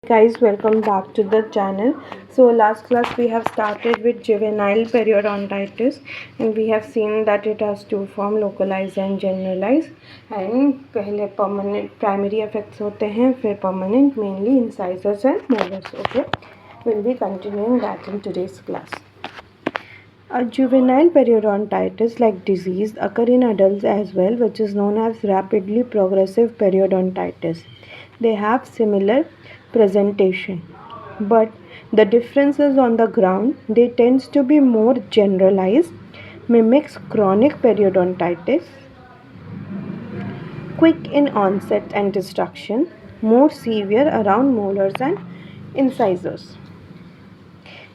Guys, welcome back to the channel. So last class we have started with juvenile periodontitis and we have seen that it has two form, localized and generalized. And पहले permanent primary effects होते हैं, फिर permanent, mainly incisors and molars. Okay, we'll be continuing that in today's class. A juvenile periodontitis like disease occur in adults as well, which is known as rapidly progressive periodontitis. They have similar presentation, but the differences on the ground, they tends to be more generalized, mimics chronic periodontitis, quick in onset and destruction, more severe around molars and incisors.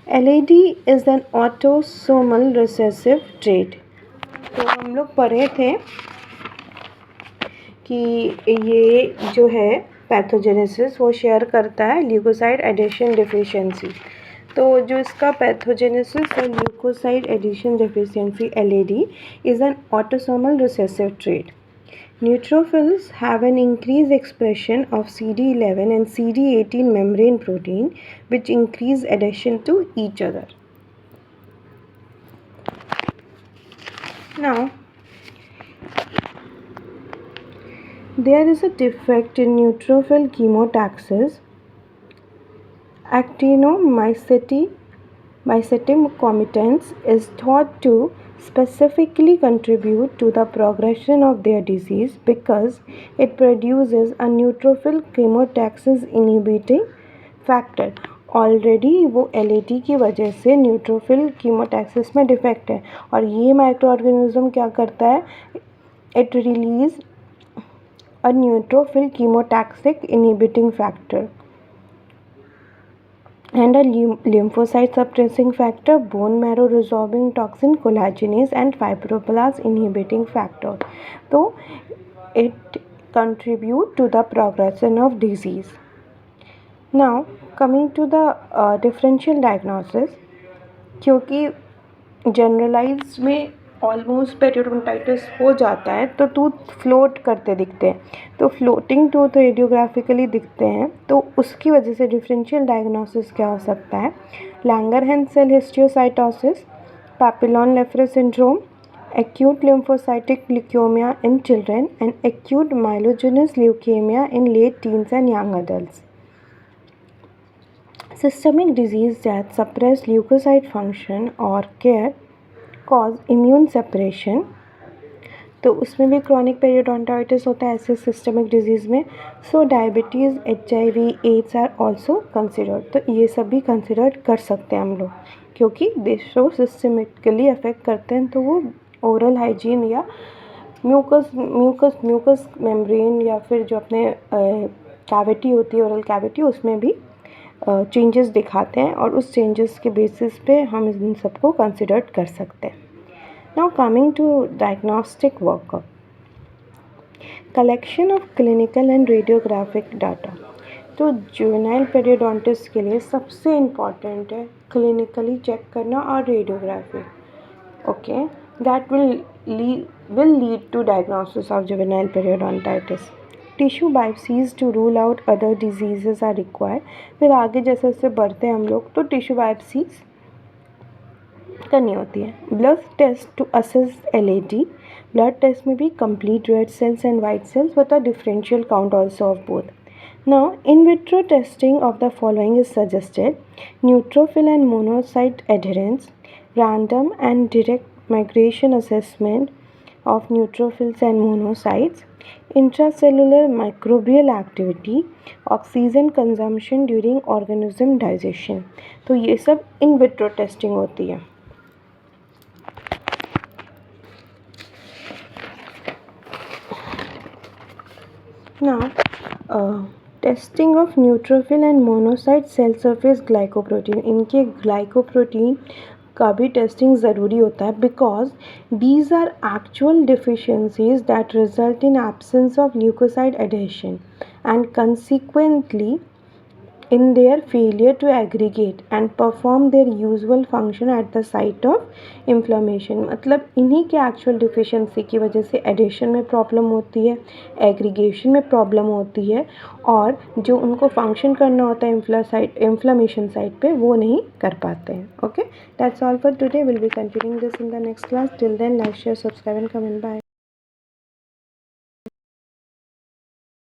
LAD is an autosomal recessive trait. तो हम लोग पढ़े थे कि ये जो है pathogenesis वो शेयर करता है ल्यूकोसाइड एडिशन डिफिशियंसी. तो जो इसका पैथोजेनेसिस है leukocyte adhesion deficiency LAD is an autosomal recessive trait. Neutrophils have an increased expression of CD11 and CD18 membrane protein which increase adhesion to each other. Now, there is a defect in neutrophil chemotaxis. Actinomycetin comitans is thought to specifically contribute to the progression of their disease because it produces a neutrophil chemotaxis inhibiting factor. Already वो LAD की वजह से neutrophil chemotaxis में defect है और ये micro organism क्या करता है, it release a neutrophil chemotactic inhibiting factor and a lymphocyte suppressing factor, bone marrow resorbing toxin, collagenase and fibroblast inhibiting factor. So it contribute to the progression of disease. Now coming to the differential diagnosis, क्योंकि generalise में almost periodontitis हो जाता है तो tooth float करते दिखते हैं, तो फ्लोटिंग टूथ रेडियोग्राफिकली दिखते हैं, तो उसकी वजह से डिफरेंशियल डायग्नोसिस क्या हो सकता है, Langerhans cell histiocytosis, Papillon Lefevre syndrome, acute lymphocytic leukemia in children and acute myelogenous leukemia in late teens and young adults. Systemic disease that suppress leukocyte function or care cause immune suppression. तो उसमें भी chronic periodontitis होता है ऐसे systemic disease में. So diabetes, HIV, AIDS are also considered. तो ये सब भी कंसिडर कर सकते हैं हम लोग क्योंकि देशों सिस्टमिकली अफेक्ट करते हैं. तो वो ओरल हाइजीन या म्यूकस मेम्ब्रेन या फिर जो अपने कैविटी होती है ओरल कैविटी उसमें भी चेंजेस दिखाते हैं और उस चेंजेस के बेसिस पे हम इन सबको कंसिडर कर सकते हैं. Now coming to diagnostic workup, collection of clinical and radiographic data. तो जुवेनाइल पेरियोडोंटिस के लिए सबसे इम्पॉर्टेंट है क्लिनिकली चेक करना और radiography. Okay, that will lead to diagnosis of juvenile periodontitis. Tissue biopsies to rule out other diseases are required. फिर आगे जैसे जैसे बढ़ते हैं हम लोग तो टिश्यू बायोप्सीज करनी होती है. Blood test to assess LAD. Blood test में भी complete red cells and white cells with a differential count also of both. Now, in vitro testing of the following is suggested: neutrophil and monocyte adherence, random and direct migration assessment of neutrophils and monocytes, intracellular microbial activity, oxygen consumption during organism digestion. तो ये सब in vitro testing होती है. Now, testing of neutrophil and monocyte cell surface glycoprotein. इनके glycoprotein का भी testing ज़रूरी होता है because these are actual deficiencies that result in absence of leukocyte adhesion and consequently in their failure to aggregate and perform their usual function at the site of inflammation। मतलब इन्हीं के actual deficiency की वजह से addition में problem होती है, aggregation में प्रॉब्लम होती है, और जो उनको फंक्शन करना होता है इन्फ्लामेशन साइट पे वो नहीं कर पाते हैं। Okay, that's all for today, will be continuing this in the next class. Till then, like, share, subscribe and comment. Bye.